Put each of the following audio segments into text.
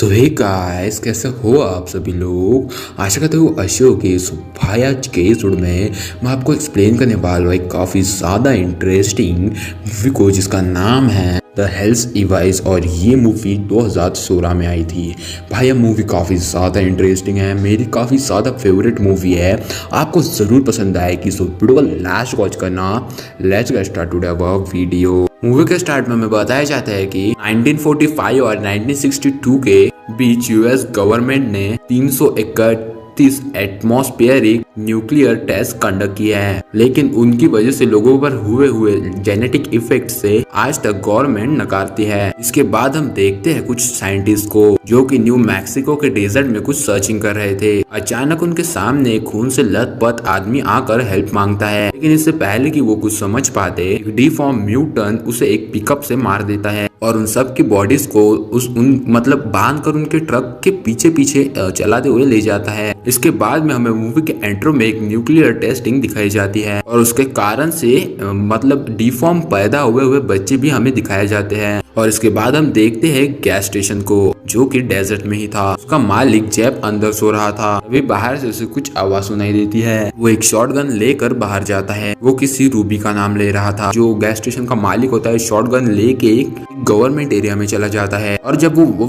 सो hey guys, कैसे हो आप सभी लोग। आशा करते हो अच्छे होगे। सो भाई आज के एपिसोड में मैं आपको एक्सप्लेन करने वाला हूँ एक काफ़ी ज़्यादा इंटरेस्टिंग मूवी को जिसका नाम है द हेल्स इवाइस। और ये मूवी 2016 में आई थी। भाई ये मूवी काफ़ी ज़्यादा इंटरेस्टिंग है, मेरी काफ़ी ज़्यादा फेवरेट मूवी है, आपको ज़रूर पसंद आएगी। सो वीडियो को लास्ट वॉच करना। Let's get start today our video. Movie के स्टार्ट में हमें बताया जाता है कि 1945 और 1962 के बीच यूएस गवर्नमेंट ने 331 एटमॉस्फेरिक न्यूक्लियर टेस्ट कंडक्ट किया है, लेकिन उनकी वजह से लोगों पर हुए जेनेटिक इफेक्ट से आज तक गवर्नमेंट नकारती है। इसके बाद हम देखते हैं कुछ साइंटिस्ट को जो कि न्यू मैक्सिको के डेजर्ट में कुछ सर्चिंग कर रहे थे। अचानक उनके सामने एक खून से लथपथ आदमी आकर हेल्प मांगता है, लेकिन इससे पहले कि वो कुछ समझ पाते डिफॉर्म म्यूटेंट उसे एक पिकअप से मार देता है और उन सब की बॉडीज को बांध कर उनके ट्रक के पीछे पीछे चलाते हुए ले जाता है। इसके बाद में हमें मूवी के एंट्रो में एक न्यूक्लियर टेस्टिंग दिखाई जाती है और उसके कारण से डिफॉर्म पैदा हुए बच्चे भी हमें दिखाए जाते हैं। और इसके बाद हम देखते हैं गैस स्टेशन को जो कि डेजर्ट में ही था। उसका मालिक जैब अंदर सो रहा था, अभी बाहर से उसे कुछ आवाज सुनाई देती है। वो एक शॉटगन लेकर बाहर जाता है। वो किसी रूबी का नाम ले रहा था। जो गैस स्टेशन का मालिक होता है शॉटगन लेके एक गवर्नमेंट एरिया में चला जाता है और जब वो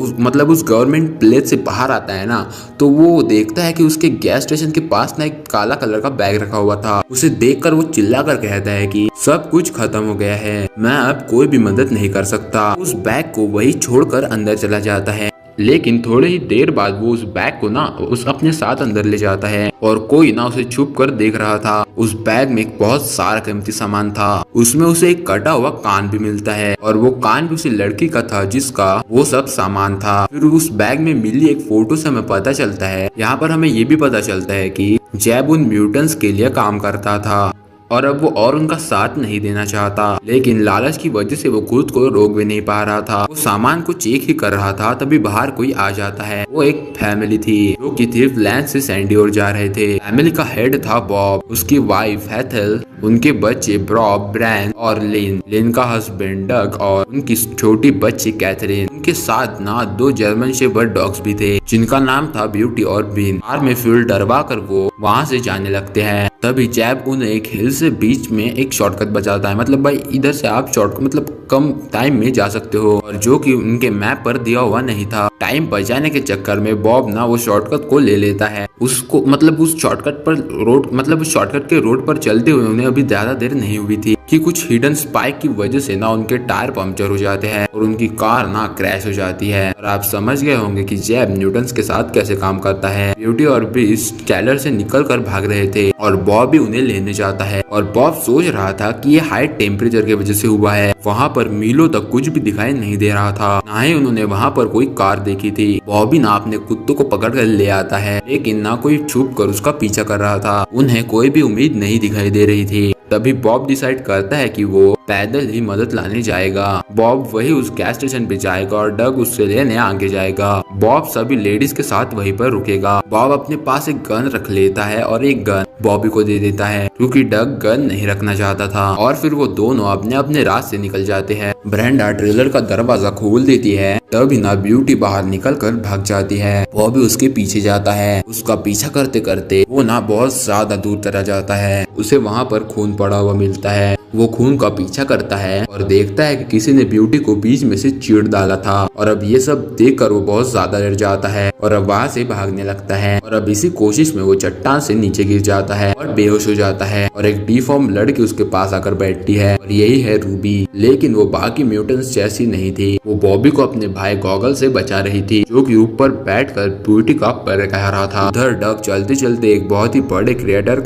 उस गवर्नमेंट प्लेस से बाहर आता है ना, तो वो देखता है कि उसके गैस स्टेशन के पास ना एक काला कलर का बैग रखा हुआ था। उसे देखकर वो चिल्लाकर कहता है कि सब कुछ खत्म हो गया है, मैं अब कोई भी मदद नहीं कर सकता। उस बैग को वही छोड़कर अंदर चला जाता है, लेकिन थोड़ी ही देर बाद वो उस बैग को ना अपने साथ अंदर ले जाता है और कोई ना उसे छुप कर देख रहा था। उस बैग में एक बहुत सारा कीमती सामान था। उसमें उसे एक कटा हुआ कान भी मिलता है और वो कान भी उसी लड़की का था जिसका वो सब सामान था। फिर उस बैग में मिली एक फोटो से हमें पता चलता है, यहाँ पर हमें ये भी पता चलता है कि जैब उन म्यूटेंट्स के लिए काम करता था और अब वो और उनका साथ नहीं देना चाहता, लेकिन लालच की वजह से वो खुद को रोक भी नहीं पा रहा था। वो सामान को चेक ही कर रहा था, तभी बाहर कोई आ जाता है। वो एक फैमिली थी जो कि सिर्फ लैंड से सैंडी ओर जा रहे थे। फैमिली का हेड था बॉब, उसकी वाइफ हैथल, उनके बच्चे ब्रॉब, ब्रैन और लिन का हस्बैंड डग और उनकी छोटी बच्ची कैथरीन। उनके साथ ना 2 जर्मन शेफर्ड डॉग्स भी थे जिनका नाम था ब्यूटी और बीन। कार में फ्यूल डरवा कर वो वहाँ से जाने लगते हैं। तभी जैब उन्हें एक हिल से बीच में एक शॉर्टकट बचाता है। भाई इधर से आप शॉर्टकट कम टाइम में जा सकते हो, और जो कि उनके मैप पर दिया हुआ नहीं था। टाइम बचाने के चक्कर में बॉब ना वो शॉर्टकट को ले लेता है। उसको उस शॉर्टकट पर उस शॉर्टकट के रोड पर चलते हुए उन्हें अभी ज्यादा देर नहीं हुई थी कि कुछ हिडन स्पाइक की वजह से ना उनके टायर पंक्चर हो जाते हैं और उनकी कार ना क्रैश हो जाती है। और आप समझ गए होंगे कि जैब न्यूटन्स के साथ कैसे काम करता है। ब्यूटी और बीस्ट ट्रेलर से निकल कर भाग रहे थे और बॉब भी उन्हें लेने जाता है। और बॉब सोच रहा था कि ये हाई टेम्परेचर की वजह से हुआ है। वहाँ पर मीलों तक कुछ भी दिखाई नहीं दे रहा था, ना ही उन्होंने वहाँ पर कोई कार देखी थी। बॉबी ना अपने कुत्तों को पकड़ कर ले आता है, लेकिन ना कोई छुप कर उसका पीछा कर रहा था। उन्हें कोई भी उम्मीद नहीं दिखाई दे रही थी। तभी बॉब डिसाइड करता है कि वो पैदल ही मदद लाने जाएगा। बॉब वही उस गैस स्टेशन पे जाएगा और डग उससे लेने आगे जाएगा। बॉब सभी लेडीज के साथ वहीं पर रुकेगा। बॉब अपने पास एक गन रख लेता है और एक गन बॉबी को दे देता है क्योंकि डग गन नहीं रखना चाहता था। और फिर वो दोनों अपने अपने रास्ते निकल जाते हैं। ब्रेंडा ट्रेलर का दरवाजा खोल देती है, तभी ना ब्यूटी बाहर निकल कर भाग जाती है। बॉबी उसके पीछे जाता है। उसका पीछा करते करते वो ना बहुत ज्यादा दूर चला जाता है। उसे वहाँ पर खून पड़ा हुआ मिलता है। वो खून का पीछा करता है और देखता है कि किसी ने ब्यूटी को बीच में से चीर डाला था। और अब ये सब देखकर वो बहुत ज्यादा डर जाता है और अब वहाँ से भागने लगता है। और अब इसी कोशिश में वो चट्टान से नीचे गिर जाता है और बेहोश हो जाता है। और एक डिफॉर्म लड़की उसके पास आकर बैठती है और यही है रूबी। लेकिन वो बाकी म्यूटेंट्स जैसी नहीं थी। वो बॉबी को अपने भाई गॉगल से बचा रही थी जो कि ऊपर बैठकर ब्यूटी का पैर कह रहा था। उधर डग चलते चलते एक बहुत ही बड़े क्रिएटर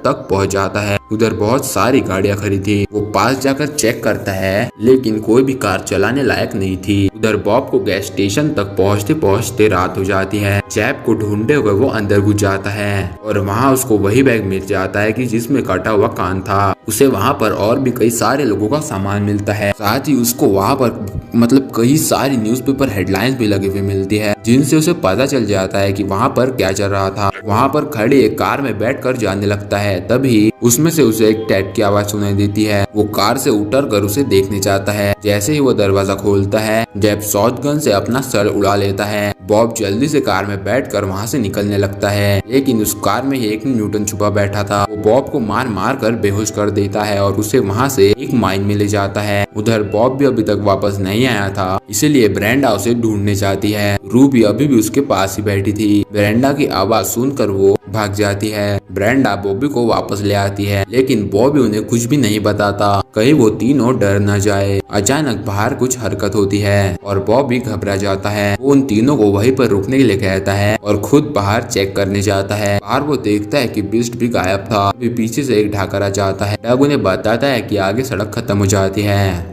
तक पहुंच जाता है। उधर बहुत सारी गाड़ियां खड़ी थी। वो पास जाकर चेक करता है, लेकिन कोई भी कार चलाने लायक नहीं थी। उधर बॉब को गैस स्टेशन तक पहुंचते पहुंचते रात हो जाती है। जैब को ढूंढते हुए वो अंदर घुस जाता है और वहाँ उसको वही बैग मिल जाता है कि जिसमें कटा हुआ कान था। उसे वहाँ पर और भी कई सारे लोगों का सामान मिलता है। साथ ही उसको वहाँ पर मतलब कई सारी न्यूज़पेपर हेडलाइंस भी लगी हुई मिलती है, जिनसे उसे पता चल जाता है कि वहाँ पर क्या चल रहा था। वहाँ पर खड़ी एक कार में बैठकर जाने लगता है, तभी उसमें से उसे एक टैट की आवाज सुनाई देती है। वो कार से उतरकर उसे देखने जाता है। जैसे ही वो दरवाजा खोलता है, जेब शॉटगन से अपना सर उड़ा लेता है। बॉब जल्दी से कार में बैठकर वहाँ से निकलने लगता है, लेकिन उस कार में एक न्यूटन छुपा बैठा था। वो बॉब को मार मार कर बेहोश कर देता है और उसे वहाँ से एक माइन में ले जाता है। उधर बॉब भी अभी तक वापस नहीं आया था, इसीलिए ब्रेंडा उसे ढूंढने जाती है। रूबी अभी भी उसके पास ही बैठी थी। ब्रेंडा की आवाज सुनकर वो भाग जाती है। ब्रेंडा बॉबी को वापस ले आती है, लेकिन बॉबी उन्हें कुछ भी नहीं बताता, कहीं वो तीनों डर न जाए। अचानक बाहर कुछ हरकत होती है और बॉबी घबरा जाता है। वो उन तीनों को वहीं पर रुकने के लिए कहता है और खुद बाहर चेक करने जाता है। बाहर वो देखता है कि बीस्ट भी गायब था। अभी पीछे से एक ढाकर आ जाता है। डग उन्हें बताता है कि आगे सड़क खत्म हो जाती है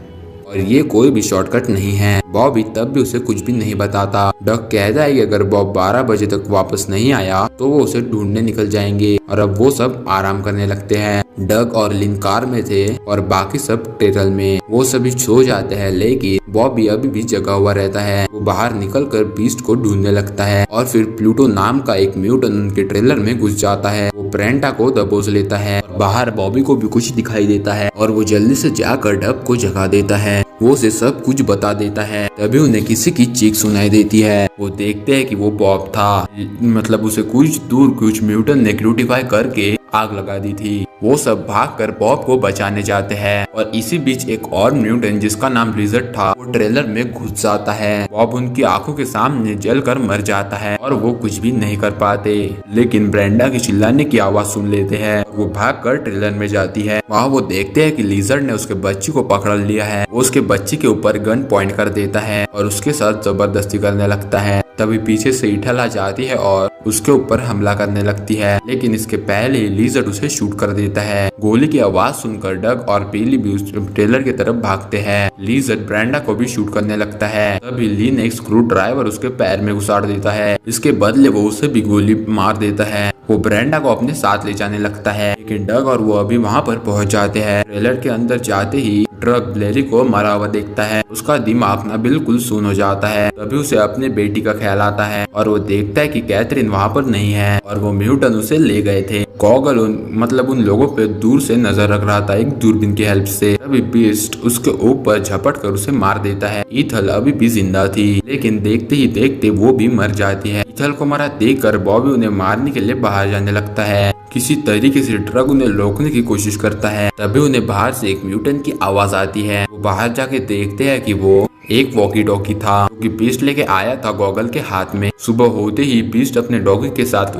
और ये कोई भी शॉर्टकट नहीं है। बॉबी तब भी उसे कुछ भी नहीं बताता। डग कहता है कि अगर बॉब 12 बजे तक वापस नहीं आया तो वो उसे ढूंढने निकल जाएंगे और अब वो सब आराम करने लगते हैं। डग और लिन कार में थे और बाकी सब टेरल में। वो सभी सो जाते हैं, लेकिन बॉबी अभी भी जगा हुआ रहता है। वो बाहर निकलकर बीस्ट को ढूंढने लगता है और फिर प्लूटो नाम का एक म्यूटन उनके ट्रेलर में घुस जाता है। वो ब्रेंडा को दबोच लेता है और बाहर बॉबी को भी कुछ दिखाई देता है और वो जल्दी से जाकर डग को जगा देता है। वो उसे सब कुछ बता देता है। तभी उन्हें किसी की चीख सुनाई देती है। वो देखते हैं कि वो बॉब था, मतलब उसे कुछ दूर कुछ म्यूटन ने क्रूटिफाई करके आग लगा दी थी। वो सब भागकर बॉब को बचाने जाते हैं और इसी बीच एक और म्यूटेंट जिसका नाम लिजर्ड था वो ट्रेलर में घुस जाता है। बॉब उनकी आंखों के सामने जलकर मर जाता है और वो कुछ भी नहीं कर पाते, लेकिन ब्रेंडा की चिल्लाने की आवाज सुन लेते हैं। वो भागकर ट्रेलर में जाती है। वहाँ वो देखते हैं कि लिजर्ड ने उसके बच्ची को पकड़ लिया है। वो उसके बच्ची के ऊपर गन पॉइंट कर देता है और उसके साथ जबरदस्ती करने लगता है। तभी पीछे से ईठल आ जाती है और उसके ऊपर हमला करने लगती है, लेकिन इसके पहले लिजर्ड उसे शूट कर देता है। गोली की आवाज सुनकर डग और पीली भी उस ट्रेलर की तरफ भागते हैं। लिजर्ड ब्रेंडा को भी शूट करने लगता है। तभी ली ने एक स्क्रू ड्राइवर उसके पैर में घुसाड़ देता है। इसके बदले वो उसे भी गोली मार देता है। वो ब्रेंडा को अपने साथ ले जाने लगता है, लेकिन डग और वो अभी वहाँ पर पहुँच जाते हैं। ट्रेलर के अंदर जाते ही ट्रक ब्लेरी को मरा हुआ देखता है। उसका दिमाग ना बिल्कुल सुन हो जाता है। तभी उसे अपने बेटी का ख्याल आता है और वो देखता है कि कैथरीन वहाँ पर नहीं है और वो म्यूटन उसे ले गए थे। गॉगल उन लोगों पे दूर से नजर रख रहा था एक दूरबीन की हेल्प से। तभी बीस्ट उसके ऊपर झपट कर उसे मार देता है। ईथल अभी भी जिंदा थी, लेकिन देखते ही देखते वो भी मर जाती है। ईथल को मरा देखकर बॉबी उन्हें मारने के लिए बाहर जाने लगता है। किसी तरीके से ट्रक उन्हें रोकने की कोशिश करता है। तभी उन्हें बाहर से एक म्यूटेंट की आवाज आती है। वो बाहर जाके देखते हैं कि वो एक वॉकी डॉगी था जो कि बीस्ट लेके आया था गॉगल के हाथ में। सुबह होते ही बीस्ट अपने डॉगी के साथ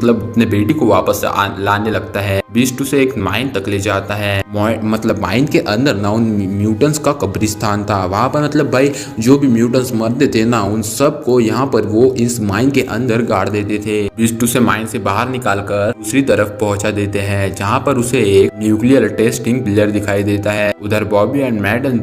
अपने बेटी को वापस लाने लगता है। बीस्ट उसे एक माइन तक ले जाता है। माइन के अंदर ना उन म्यूटेंट्स का कब्रिस्तान था। वहां पर भाई जो भी म्यूटेंट्स मरते थे ना उन सब को यहाँ पर वो इस माइन के अंदर गाड़ देते थे। बीस्ट उसे माइन से बाहर निकाल कर दूसरी तरफ पहुंचा देते हैं, जहाँ पर उसे एक न्यूक्लियर टेस्टिंग प्लेयर दिखाई देता है। उधर बॉबी एंड मैडन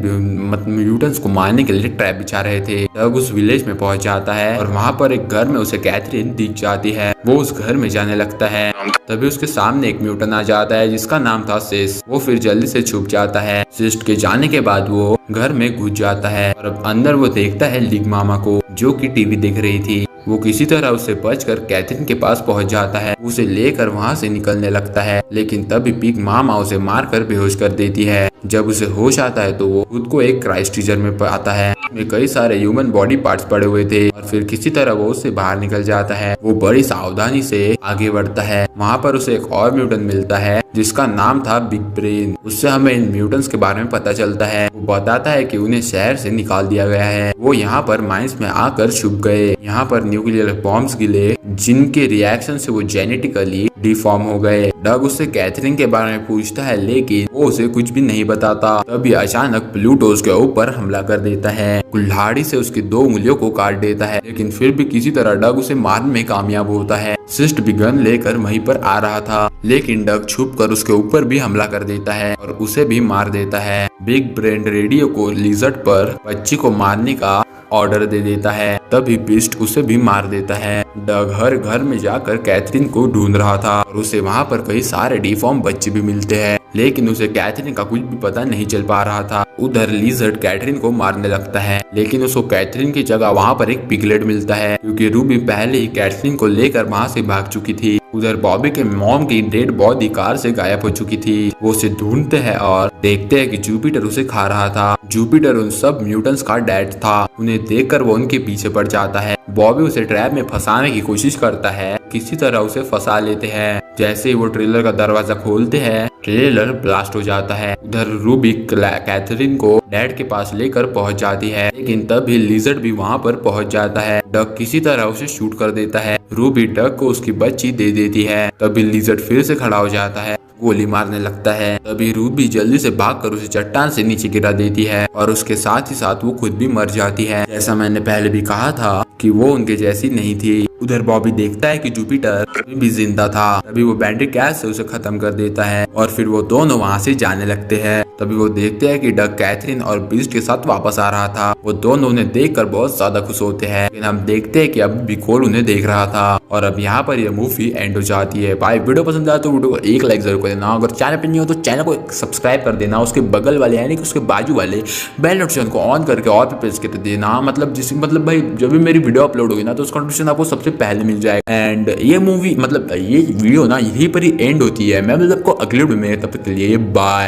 म्यूटेंट्स को मारने के लिए ट्रैप बिछा रहे थे। तब उस विलेज में पहुंच जाता है और वहाँ पर एक घर में उसे कैथरीन दिख जाती है। वो उस घर में जाने लगता है। तभी उसके सामने एक म्यूटन आ जाता है जिसका नाम था सिस। वो फिर जल्दी से छुप जाता है। सिस्ट के जाने के बाद वो घर में घुस जाता है और अब अंदर वो देखता है लिग मामा को जो कि टीवी देख रही थी। वो किसी तरह उससे बचकर कैथरीन के पास पहुंच जाता है। उसे लेकर वहां से निकलने लगता है, लेकिन तभी पिग मामा उसे मारकर बेहोश कर देती है। जब उसे होश आता है तो वो खुद को एक क्राइस्ट टीजर में पाता है। में कई सारे ह्यूमन बॉडी पार्ट्स पड़े हुए थे और फिर किसी तरह वो उससे बाहर निकल जाता है। वो बड़ी सावधानी से आगे बढ़ता है। वहाँ पर उसे एक और म्यूटेंट मिलता है जिसका नाम था बिग ब्रेन। उससे हमें इन म्यूटेंट्स के बारे में पता चलता है। वो बताता है कि उन्हें शहर से निकाल दिया गया है। वो यहाँ पर माइंस में आकर छुप गए। यहाँ पर न्यूक्लियर बॉम्ब्स गिरे जिनके रिएक्शन से वो जेनेटिकली डिफॉर्म हो गए। डग उससे कैथरीन के बारे में पूछता है, लेकिन वो उसे कुछ भी नहीं बताता। तभी अचानक प्लूटो उसके ऊपर हमला कर देता है। कुल्हाड़ी से उसकी 2 उंगलियों को काट देता है, लेकिन फिर भी किसी तरह डग उसे मारने में कामयाब होता है। सिस्ट भी गन लेकर वहीं पर आ रहा था, लेकिन डग छुपकर उसके ऊपर भी हमला कर देता है और उसे भी मार देता है। बिग ब्रेन रेडियो को लिजर्ड पर बच्ची को मारने का ऑर्डर दे देता है। तभी बीस्ट उसे भी मार देता है। डग हर घर में जाकर कैथरीन को ढूंढ रहा था और उसे वहाँ पर कई सारे डिफॉर्म बच्चे भी मिलते हैं, लेकिन उसे कैथरीन का कुछ भी पता नहीं चल पा रहा था। उधर लिजर्ड कैथरीन को मारने लगता है, लेकिन उसको कैथरीन की जगह वहाँ पर एक पिगलेट मिलता है, क्योंकि रूबी पहले ही कैथरीन को लेकर वहाँ से भाग चुकी थी। उधर बॉबी के मॉम की डेड बॉडी कार से गायब हो चुकी थी। वो उसे ढूंढते हैं और देखते हैं कि जुपिटर उसे खा रहा था। जुपिटर उन सब म्यूटेंट्स का डैड था। उन्हें देखकर वो उनके पीछे पड़ जाता है। बॉबी उसे ट्रैप में फंसाने की कोशिश करता है, किसी तरह उसे फंसा लेते हैं। जैसे ही वो ट्रेलर का दरवाजा खोलते हैं, ट्रेलर ब्लास्ट हो जाता है। उधर रूबी कैथरीन को डैड के पास लेकर पहुंच जाती है, लेकिन तभी लिजर्ड भी वहां पर पहुंच जाता है। डक किसी तरह उसे शूट कर देता है। रूबी डक को उसकी बच्ची दे देती है। तभी लिजर्ड फिर से खड़ा हो जाता है, गोली मारने लगता है। तभी रूबी जल्दी से भागकर उसे चट्टान से नीचे गिरा देती है और उसके साथ ही साथ वो खुद भी मर जाती है। जैसा मैंने पहले भी कहा था कि वो उनके जैसी नहीं थी। उधर बॉबी देखता है कि जुपिटर अभी भी जिंदा था। तभी वो बैंडेड गैस से उसे खत्म कर देता है और फिर वो दोनों वहाँ से जाने लगते हैं। तभी वो देखते हैं कि डक कैथरीन और बीस्ट के साथ वापस आ रहा था। वो दोनों उन्हें देखकर बहुत ज्यादा खुश होते हैं, लेकिन हम देखते हैं कि अब भी कोल उन्हें देख रहा था। और अब यहाँ पर ये मूवी एंड हो जाती है। भाई वीडियो पसंद आया तो वीडियो को एक लाइक जरूर कर देना। अगर चैनल पर नहीं हो तो चैनल को सब्सक्राइब कर देना। उसके बगल वाले यानी कि उसके बाजू वाले बेल नोटिफिकेशन को ऑन करके और पे प्रेस कर देना। मतलब भाई जब भी मेरी वीडियो अपलोड होगी ना तो उसका नोटिफिकेशन आपको सबसे पहले मिल जाएगा। एंड ये मूवी मतलब ये वीडियो ना यहीं पर ही एंड होती है। मैं मतलब आपको अगले वीडियो में, तब तक के लिए बाय।